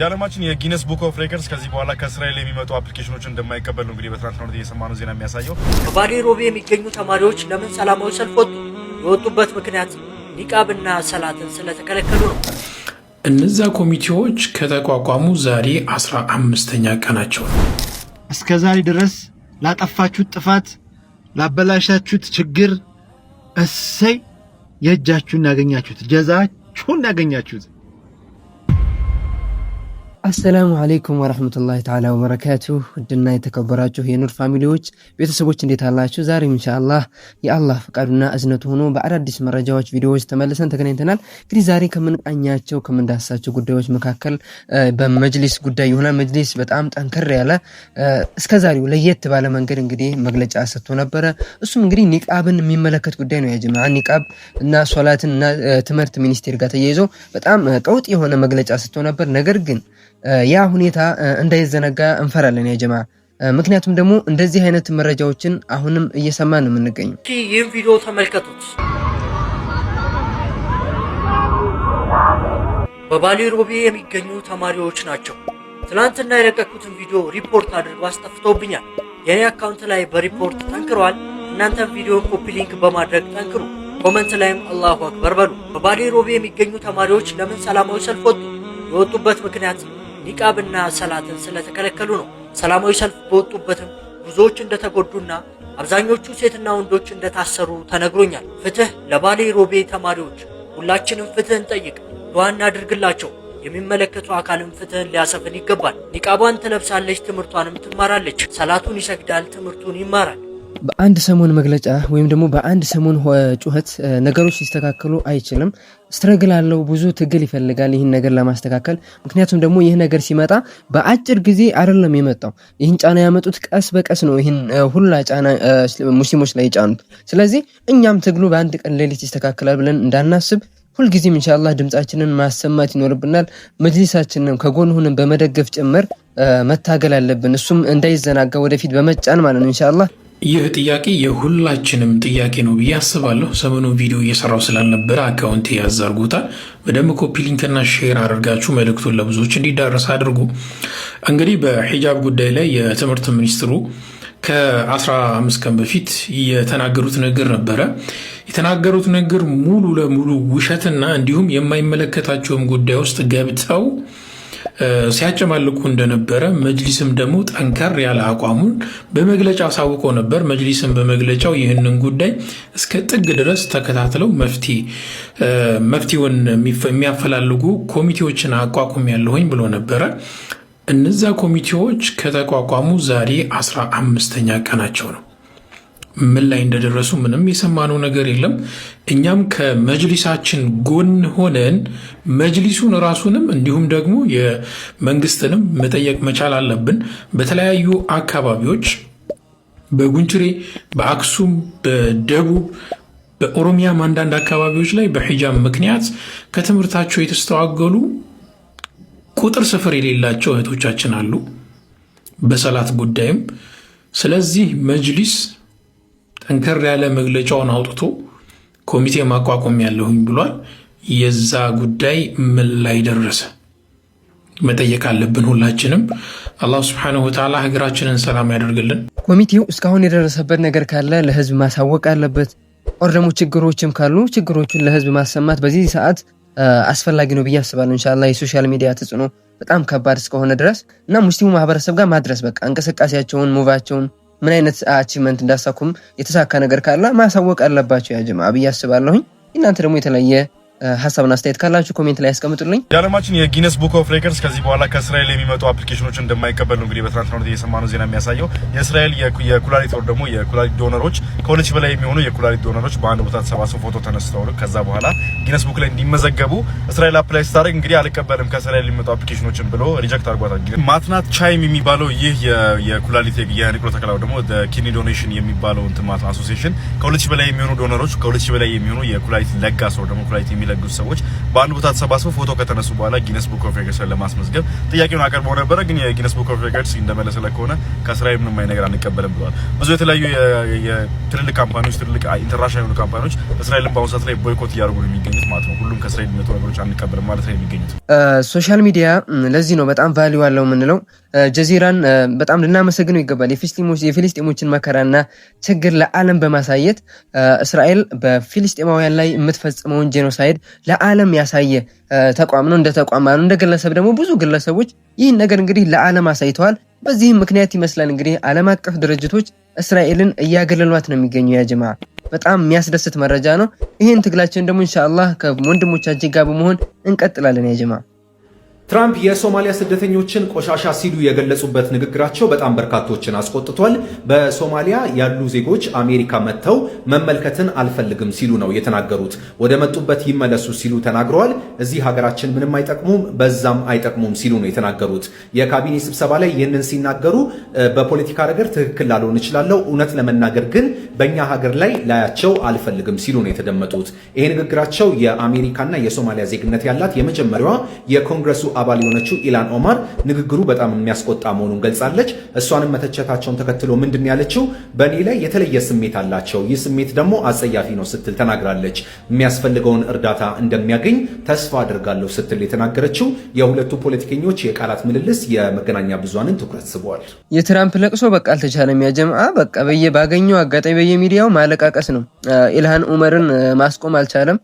የዓለማችን የጊነስ ቡክ ኦፍ ሬከርድስ ከዚህ በኋላ ከእስራኤል የሚመጡ አፕሊኬሽኖችን እንደማይቀበል ነው እንግዲህ በትናንትናው ዕለት የሰማነው ዜና የሚያሳየው። በባሌ ሮቤ የሚገኙ ተማሪዎች ለምን ሰላማዊ ሰልፍ ወጡ? የወጡበት ምክንያት ኒቃብና ሰላትን ስለተከለከሉ ነው። እነዛ ኮሚቴዎች ከተቋቋሙ ዛሬ 15ኛ ቀናቸው ነው። እስከዛሬ ድረስ ላጠፋችሁት ጥፋት ላበላሻችሁት ችግር እሰይ የእጃችሁን ያገኛችሁት ጀዛችሁን ያገኛችሁት። አሰላሙ አለይኩም ወራህመቱላሂ ተዓላ ወበረካቱሁ። ውድና የተከበራችሁ የኑር ፋሚሊዎች ቤተሰቦች እንዴት አላችሁ? ዛሬም ኢንሻአላህ የአላህ ፈቃዱና እዝነቱ ሆኖ በአዳዲስ መረጃዎች ቪዲዮዎች ተመልሰን ተገናኝተናል። እንግዲህ ዛሬ ከምንቃኛቸው ከምንዳሳቸው ጉዳዮች መካከል በመጅሊስ ጉዳይ ይሆናል። መጅሊስ በጣም ጠንከር ያለ እስከዛሬው ለየት ባለ መንገድ እንግዲህ መግለጫ ሰጥቶ ነበረ። እሱም እንግዲህ ኒቃብን የሚመለከት ጉዳይ ነው። ያጀማ ኒቃብ እና ሶላትን እና ትምህርት ሚኒስቴር ጋር ተያይዞ በጣም ቀውጥ የሆነ መግለጫ ሰጥቶ ነበር። ነገር ግን ያ ሁኔታ እንዳይዘነጋ እንፈራለን ያ ጀማ። ምክንያቱም ደግሞ እንደዚህ አይነት መረጃዎችን አሁንም እየሰማን ነው የምንገኘው። ይህን ቪዲዮ ተመልከቱት። በባሌ ሮቤ የሚገኙ ተማሪዎች ናቸው። ትናንትና የለቀኩትን ቪዲዮ ሪፖርት አድርገው አስጠፍተውብኛል። የኔ አካውንት ላይ በሪፖርት ጠንክረዋል። እናንተ ቪዲዮ ኮፒ ሊንክ በማድረግ ጠንክሩ። ኮመንት ላይም አላሁ አክበር በሉ። በባሌ ሮቤ የሚገኙ ተማሪዎች ለምን ሰላማዊ ሰልፍ ወጡ? የወጡበት ምክንያት ኒቃብና ሰላትን ስለተከለከሉ ነው። ሰላማዊ ሰልፍ በወጡበትም ብዙዎች እንደተጎዱና አብዛኞቹ ሴትና ወንዶች እንደታሰሩ ተነግሮኛል። ፍትህ ለባሌ ሮቤ ተማሪዎች፣ ሁላችንም ፍትህን ጠይቅ፣ ዱዓ እናድርግላቸው። የሚመለከቱ አካልም ፍትህን ሊያሰፍን ይገባል። ኒቃቧን ትለብሳለች፣ ትምህርቷንም ትማራለች። ሰላቱን ይሰግዳል፣ ትምህርቱን ይማራል። በአንድ ሰሞን መግለጫ ወይም ደግሞ በአንድ ሰሞን ጩኸት ነገሮች ሊስተካከሉ አይችልም። ስትረግል አለው፣ ብዙ ትግል ይፈልጋል ይህን ነገር ለማስተካከል። ምክንያቱም ደግሞ ይህ ነገር ሲመጣ በአጭር ጊዜ አይደለም የመጣው። ይህን ጫና ያመጡት ቀስ በቀስ ነው። ይህን ሁላ ጫና ሙስሊሞች ላይ ጫኑት። ስለዚህ እኛም ትግሉ በአንድ ቀን ሌሊት ይስተካከላል ብለን እንዳናስብ ሁልጊዜም ኢንሻአላህ ድምጻችንን ማሰማት ይኖርብናል። መጅሊሳችንን ከጎን ሆነን በመደገፍ ጭምር መታገል አለብን። እሱም እንዳይዘናጋ ወደፊት በመጫን ማለት ነው ኢንሻአላህ። ይህ ጥያቄ የሁላችንም ጥያቄ ነው ብዬ አስባለሁ። ሰሞኑን ቪዲዮ እየሰራው ስላልነበረ አካውንት ያዛርጉታል። በደንብ ኮፒ ሊንክና ሼር አድርጋችሁ መልእክቱን ለብዙዎች እንዲዳረስ አድርጉ። እንግዲህ በሂጃብ ጉዳይ ላይ የትምህርት ሚኒስትሩ ከ15 ቀን በፊት የተናገሩት ነገር ነበረ። የተናገሩት ነገር ሙሉ ለሙሉ ውሸትና እንዲሁም የማይመለከታቸውም ጉዳይ ውስጥ ገብተው ሲያጨማልቁ እንደነበረ መጅሊስም ደግሞ ጠንከር ያለ አቋሙን በመግለጫ አሳውቆ ነበር። መጅሊስም በመግለጫው ይህንን ጉዳይ እስከ ጥግ ድረስ ተከታትለው መፍትሄውን የሚያፈላልጉ ኮሚቴዎችን አቋቁም ያለሁኝ ብሎ ነበረ። እነዛ ኮሚቴዎች ከተቋቋሙ ዛሬ 15ኛ ቀናቸው ነው። ምን ላይ እንደደረሱ ምንም የሰማነው ነገር የለም። እኛም ከመጅሊሳችን ጎን ሆነን መጅሊሱን ራሱንም እንዲሁም ደግሞ የመንግስትንም መጠየቅ መቻል አለብን። በተለያዩ አካባቢዎች በጉንችሬ፣ በአክሱም፣ በደቡብ፣ በኦሮሚያም አንዳንድ አካባቢዎች ላይ በሂጃብ ምክንያት ከትምህርታቸው የተስተዋገሉ ቁጥር ስፍር የሌላቸው እህቶቻችን አሉ፣ በሰላት ጉዳይም። ስለዚህ መጅሊስ ጠንከር ያለ መግለጫውን አውጥቶ ኮሚቴ ማቋቋም ያለሁኝ ብሏል። የዛ ጉዳይ ምን ላይ ደረሰ መጠየቅ አለብን ሁላችንም። አላህ ሱብሓነሁ ወተዓላ ሀገራችንን ሰላም ያደርግልን። ኮሚቴው እስካሁን የደረሰበት ነገር ካለ ለህዝብ ማሳወቅ አለበት። ኦር ደግሞ ችግሮችም ካሉ ችግሮቹን ለህዝብ ማሰማት በዚህ ሰዓት አስፈላጊ ነው ብዬ አስባለሁ። ኢንሻአላህ የሶሻል ሚዲያ ተጽዕኖ በጣም ከባድ እስከሆነ ድረስ እና ሙስሊሙ ማህበረሰብ ጋር ማድረስ በቃ እንቅስቃሴያቸውን ሙቫቸውን ምን አይነት አቺቭመንት እንዳሳኩም የተሳካ ነገር ካለ ማሳወቅ አለባቸው ያ ጀማዓ ብዬ አስባለሁኝ። እናንተ ደግሞ የተለየ ሐሳብና አስተያየት ካላችሁ ኮሜንት ላይ ያስቀምጡልኝ። የዓለማችን የጊነስ ቡክ ኦፍ ሬከርድስ ከዚህ በኋላ ከእስራኤል የሚመጡ አፕሊኬሽኖችን እንደማይቀበል ነው እንግዲህ በትናንትናው ዕለት የሰማነው ዜና የሚያሳየው። የእስራኤል የኩላሊት ወር ደግሞ የኩላሊት ዶነሮች ከ2000 በላይ የሚሆኑ የኩላሊት ዶነሮች በአንድ ቦታ ተሰባስበው ፎቶ ተነስተው ከዛ በኋላ ጊነስ ቡክ ላይ እንዲመዘገቡ እስራኤል አፕላይ ስታደርግ እንግዲህ አልቀበልም ከእስራኤል የሚመጡ አፕሊኬሽኖችን ብሎ ሪጀክት አድርጓታል። እንግዲህ ማትናት ቻይም የሚባለው ይህ የኩላሊት የኒቅሎ ተከላው ደግሞ ኪድኒ ዶኔሽን የሚባለው እንትን ማለት አሶሲዬሽን ከ2000 በላይ የሚሆኑ ዶነሮች ከ2000 በላይ የሚሆኑ የኩላሊት ለጋስ ወር ደግሞ ኩላሊት የሚለግሱ ሰዎች በአንድ ቦታ ተሰባስበው ፎቶ ከተነሱ በኋላ ጊነስ ቡክ ኦፍ ሬከርድስ ለማስመዝገብ ጥያቄውን አቀርበው ነበረ። ግን የጊነስ ቡክ ኦፍ ሬከርድስ እንደመለሰለ ከሆነ ከእስራኤል ምንም አይነት ነገር አንቀበልም ብለዋል። ብዙ የተለያዩ የትልልቅ ካምፓኒዎች ትልልቅ ኢንተርናሽናል የሆኑ ካምፓኒዎች እስራኤልን በአሁኑ ሰዓት ላይ ቦይኮት እያደረጉ ነው የሚገኙት ማለት ነው። ሁሉም ከእስራኤል የሚመጡ ነገሮች አንቀበልም ማለት ነው የሚገኙት። ሶሻል ሚዲያ ለዚህ ነው በጣም ቫልዩ አለው የምንለው። ጀዚራን በጣም ልናመሰግነው ይገባል። የፊሊስጤሞችን መከራና ችግር ለዓለም በማሳየት እስራኤል በፊሊስጤማውያን ላይ የምትፈጽመውን ጄኖሳይድ ለዓለም ያሳየ ተቋም ነው። እንደ ተቋም ነው። እንደ ግለሰብ ደግሞ ብዙ ግለሰቦች ይህን ነገር እንግዲህ ለዓለም አሳይተዋል። በዚህም ምክንያት ይመስላል እንግዲህ ዓለም አቀፍ ድርጅቶች እስራኤልን እያገለሏት ነው የሚገኙ። ያ ጀማዓ በጣም የሚያስደስት መረጃ ነው። ይህን ትግላችን ደግሞ ኢንሻአላህ ከወንድሞቻችን ጋር በመሆን እንቀጥላለን። ያ ጀማዓ ትራምፕ የሶማሊያ ስደተኞችን ቆሻሻ ሲሉ የገለጹበት ንግግራቸው በጣም በርካቶችን አስቆጥቷል። በሶማሊያ ያሉ ዜጎች አሜሪካ መጥተው መመልከትን አልፈልግም ሲሉ ነው የተናገሩት። ወደ መጡበት ይመለሱ ሲሉ ተናግረዋል። እዚህ ሀገራችን ምንም አይጠቅሙም፣ በዛም አይጠቅሙም ሲሉ ነው የተናገሩት። የካቢኔ ስብሰባ ላይ ይህንን ሲናገሩ በፖለቲካ ነገር ትክክል ላልሆን እችላለሁ፣ እውነት ለመናገር ግን በእኛ ሀገር ላይ ላያቸው አልፈልግም ሲሉ ነው የተደመጡት። ይሄ ንግግራቸው የአሜሪካና የሶማሊያ ዜግነት ያላት የመጀመሪያዋ የኮንግረሱ አባል የሆነችው ኢላን ኦማር ንግግሩ በጣም የሚያስቆጣ መሆኑን ገልጻለች። እሷንም መተቸታቸውን ተከትሎ ምንድን ያለችው በእኔ ላይ የተለየ ስሜት አላቸው፣ ይህ ስሜት ደግሞ አጸያፊ ነው ስትል ተናግራለች። የሚያስፈልገውን እርዳታ እንደሚያገኝ ተስፋ አድርጋለሁ ስትል የተናገረችው የሁለቱ ፖለቲከኞች የቃላት ምልልስ የመገናኛ ብዙሃንን ትኩረት ስቧል። የትራምፕ ለቅሶ በቃ አልተቻለም። ያ ጀማዓ በቃ ባገኘው አጋጣሚ በየሚዲያው ማለቃቀስ ነው። ኢልሃን ኡመርን ማስቆም አልቻለም።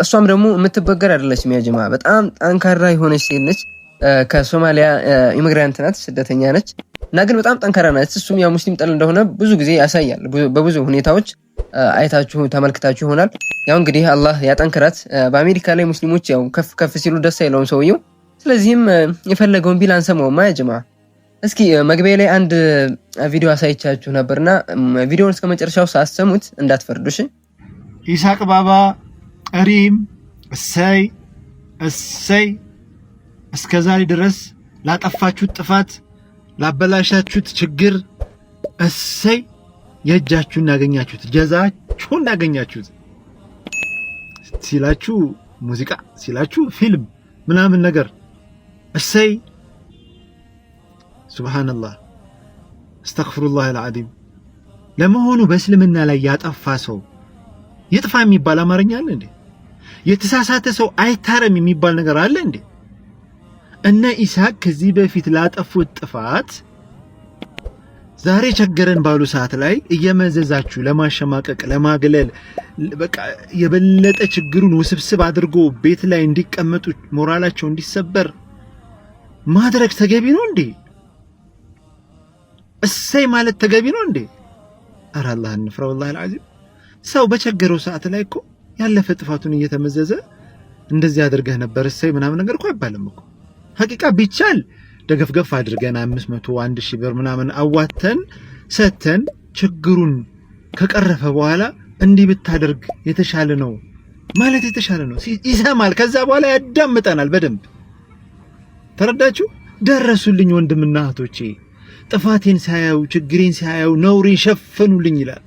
እሷም ደግሞ የምትበገር አይደለችም። ያ ጀማዓ በጣም ጠንካራ የሆነች ሴት ነች። ከሶማሊያ ኢሚግራንት ናት፣ ስደተኛ ነች እና ግን በጣም ጠንካራ ናት። እሱም ያው ሙስሊም ጠል እንደሆነ ብዙ ጊዜ ያሳያል። በብዙ ሁኔታዎች አይታችሁ ተመልክታችሁ ይሆናል። ያው እንግዲህ አላህ ያጠንክራት። በአሜሪካ ላይ ሙስሊሞች ያው ከፍ ሲሉ ደስ አይለውም ሰውየው። ስለዚህም የፈለገውን ቢል አንሰማውም። ያ ጀማዓ እስኪ መግቢያ ላይ አንድ ቪዲዮ አሳይቻችሁ ነበርና ቪዲዮውን እስከ መጨረሻው ሳሰሙት እንዳትፈርዱሽ። ኢሳቅ ባባ ሪም እሰይ እስከዛሬ ድረስ ላጠፋችሁት ጥፋት ላበላሻችሁት ችግር እሰይ የእጃችሁን ያገኛችሁት ጀዛችሁን ያገኛችሁት ሲላችሁ ሙዚቃ ሲላችሁ ፊልም ምናምን ነገር እሰይ ሱብሃንአላህ አስተግፊሩላህ አልዓዚም። ለመሆኑ በእስልምና ላይ ያጠፋ ሰው ይጥፋ የሚባል አማርኛ አለ እንዴ? የተሳሳተ ሰው አይታረም የሚባል ነገር አለ እንዴ? እነ ኢሳቅ ከዚህ በፊት ላጠፉት ጥፋት ዛሬ ቸገረን ባሉ ሰዓት ላይ እየመዘዛችሁ ለማሸማቀቅ ለማግለል በቃ የበለጠ ችግሩን ውስብስብ አድርጎ ቤት ላይ እንዲቀመጡ ሞራላቸው እንዲሰበር ማድረግ ተገቢ ነው እንዴ? እሰይ ማለት ተገቢ ነው እንዴ? ኧረ አላህን እንፍራ። ወላሂ አልዓዚም ሰው በቸገረው ሰዓት ላይ እኮ ያለፈ ጥፋቱን እየተመዘዘ እንደዚህ አድርገህ ነበር እሰይ ምናምን ነገር እኮ አይባልም እኮ። ሐቂቃ ቢቻል ደገፍገፍ አድርገን 500 1000 ብር ምናምን አዋተን ሰተን ችግሩን ከቀረፈ በኋላ እንዲህ ብታደርግ የተሻለ ነው ማለት የተሻለ ነው። ይሰማል፣ ከዛ በኋላ ያዳምጠናል በደንብ። ተረዳችሁ? ደረሱልኝ ወንድምና እህቶቼ፣ ጥፋቴን ሳያዩ ችግሬን ሳያዩ ነውሬን ሸፈኑልኝ ይላል።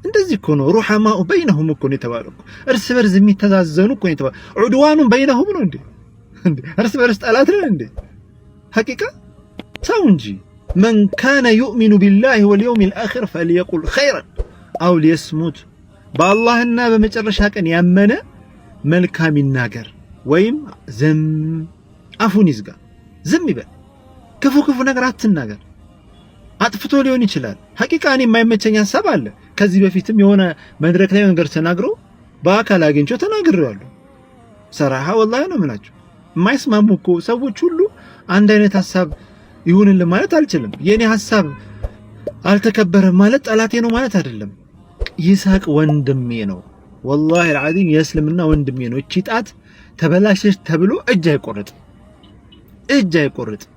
እንደዚህ እኮ ነው ሩሐማኡ በይነሁም እኮ ነው የተባለው። እርስ በርስ የሚተዛዘኑ እኮ ነው የተባለው። ዑድዋኑን በይነሁም ነው እንዴ? እርስ በርስ ጠላት ነው እንዴ? ሐቂቃ ሰው እንጂ መን ካነ ዩእሚኑ ቢላሂ ወልየውሚል አኺር ፈልየቁል ኸይረን አው ሊየስሙት። በአላህና በመጨረሻ ቀን ያመነ መልካም ይናገር ወይም ዝም አፉን ይዝጋ፣ ዝም ይበል። ክፉ ነገር አትናገር። አጥፍቶ ሊሆን ይችላል። ሐቂቃ እኔ የማይመቸኝ ሐሳብ አለ። ከዚህ በፊትም የሆነ መድረክ ላይ ነገር ተናግሮ በአካል አግኝቼው ተናግሬዋለሁ። ሰራሃ ወላሂ ነው የምላችሁ። የማይስማሙ እኮ ሰዎች ሁሉ አንድ አይነት ሐሳብ ይሁንልን ማለት አልችልም። የኔ ሐሳብ አልተከበረም ማለት ጠላቴ ነው ማለት አይደለም። ይሳቅ ወንድሜ ነው፣ ወላሂ አልዓዚም የእስልምና ወንድሜ ነው። እቺ ጣት ተበላሸች ተብሎ እጅ አይቆርጥም።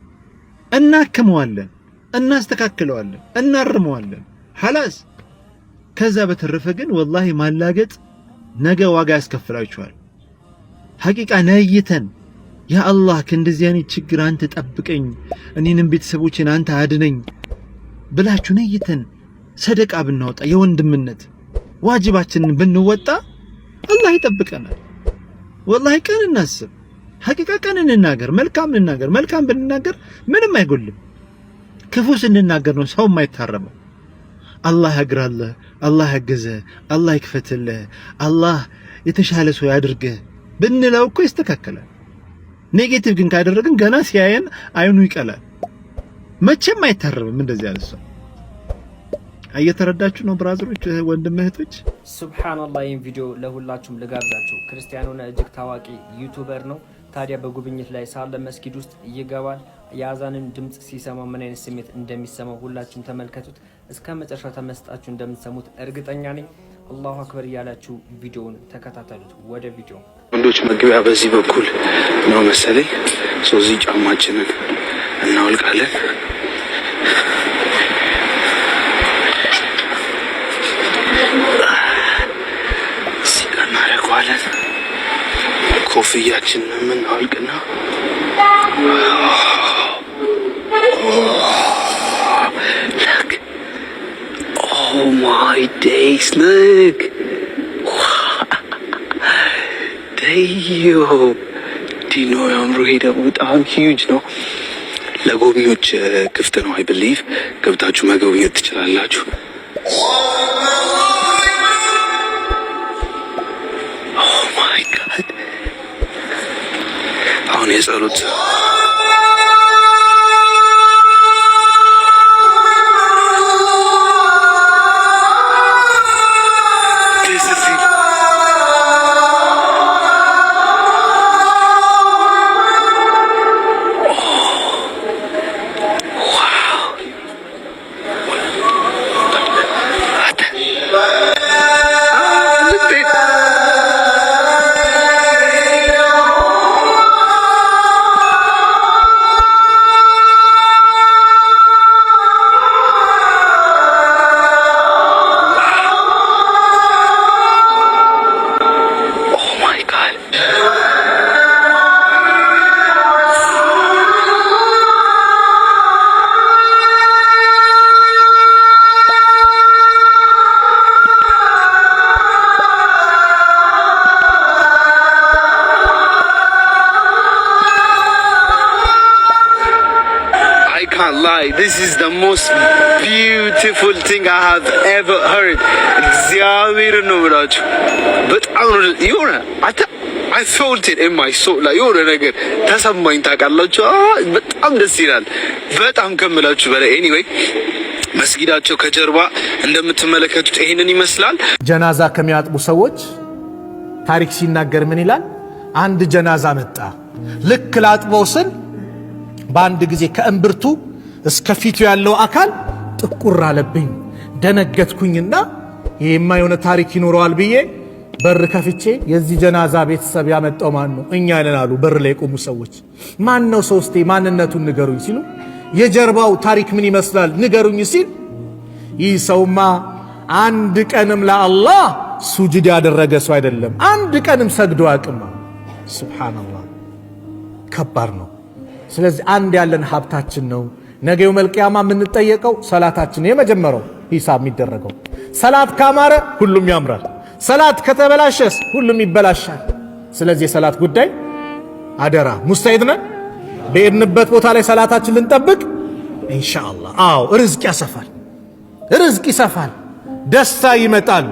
እናክመዋለን፣ እናስተካክለዋለን፣ እናርመዋለን ሐላስ። ከዛ በተረፈ ግን ወላሂ ማላገጥ ነገ ዋጋ ያስከፍላችኋል። ሐቂቃ ነይተን ያ አላህ ከእንደዚህ አይነት ችግር አንተ ጠብቀኝ፣ እኔንም ቤተሰቦቼን አንተ አድነኝ ብላችሁ ነይተን ሰደቃ ብናወጣ የወንድምነት ዋጅባችንን ብንወጣ አላህ ይጠብቀናል። ወላሂ ቀን እናስብ፣ ሐቂቃ ቀን እንናገር፣ መልካም እንናገር። መልካም ብንናገር ምንም አይጎልም። ክፉ ስንናገር ነው ሰው የማይታረመው። አላህ ያግራልህ፣ አላህ ያግዝህ፣ አላህ ይክፈትልህ፣ አላህ የተሻለ ሰው ያድርግህ ብንለው እኮ ይስተካከላል። ኔጌቲቭ ግን ካደረግን ገና ሲያየን አይኑ ይቀላል። መቼም አይታረምም እንደዚህ ያለ ሰው። እየተረዳችሁ ነው ብራዘሮች፣ ወንድም እህቶች? ሱብሃንአላህ። ይህን ቪዲዮ ለሁላችሁም ልጋብዛችሁ። ክርስቲያኑና እጅግ ታዋቂ ዩቲዩበር ነው። ታዲያ በጉብኝት ላይ ሳለ መስጊድ ውስጥ ይገባል። የአዛንን ድምጽ ሲሰማ ምን አይነት ስሜት እንደሚሰማው ሁላችሁም ተመልከቱት። እስከ መጨረሻው ተመስጣችሁ እንደምትሰሙት እርግጠኛ ነኝ። አላሁ አክበር እያላችሁ ቪዲዮውን ተከታተሉት። ወደ ቪዲዮ። ወንዶች መግቢያ በዚህ በኩል ነው መሰለኝ። እዚህ ጫማችንን እናወልቃለን። ኮፍያችንን የምናወልቅና look, oh my days, look, damn, ዲኖ ያምሩ ሄደ። በጣም ሂውጅ ነው። ለጎብኚዎች ክፍት ነው። አይ ቢሊቭ ገብታችሁ መጎብኘት ትችላላችሁ። አሁን የጸሎት This is the most beautiful thing I have ever heard. እግዚአብሔር ነው ብላችሁ በጣም የሆነ I felt it in my soul like የሆነ ነገር ተሰማኝ። ታውቃላችሁ በጣም ደስ ይላል። በጣም ከምላችሁ በላይ anyway መስጊዳቸው ከጀርባ እንደምትመለከቱት ይሄንን ይመስላል። ጀናዛ ከሚያጥቡ ሰዎች ታሪክ ሲናገር ምን ይላል? አንድ ጀናዛ መጣ። ልክ ላጥበው ስል በአንድ ጊዜ ከእምብርቱ እስከ ፊቱ ያለው አካል ጥቁር አለብኝ። ደነገጥኩኝና ይሄማ የሆነ ታሪክ ይኖረዋል ብዬ በር ከፍቼ የዚህ ጀናዛ ቤተሰብ ያመጣው ማን ነው? እኛ ነን አሉ በር ላይ የቆሙ ሰዎች። ማን ነው ሶስቴ ማንነቱን ንገሩኝ ሲሉ የጀርባው ታሪክ ምን ይመስላል ንገሩኝ ሲል ይህ ሰውማ አንድ ቀንም ለአላህ ሱጁድ ያደረገ ሰው አይደለም፣ አንድ ቀንም ሰግዶ አያውቅም። ሱብሃንአላህ ከባድ ነው። ስለዚህ አንድ ያለን ሀብታችን ነው። ነገ የውመል ቂያማ የምንጠየቀው ሰላታችን የመጀመሪያው ሂሳብ የሚደረገው። ሰላት ካማረ ሁሉም ያምራል፣ ሰላት ከተበላሸስ ሁሉም ይበላሻል። ስለዚህ የሰላት ጉዳይ አደራ ሙስተሂድ ነን። በሄድንበት ቦታ ላይ ሰላታችን ልንጠብቅ ኢንሻአላህ። አዎ ርዝቅ ያሰፋል፣ ርዝቅ ይሰፋል፣ ደስታ ይመጣል።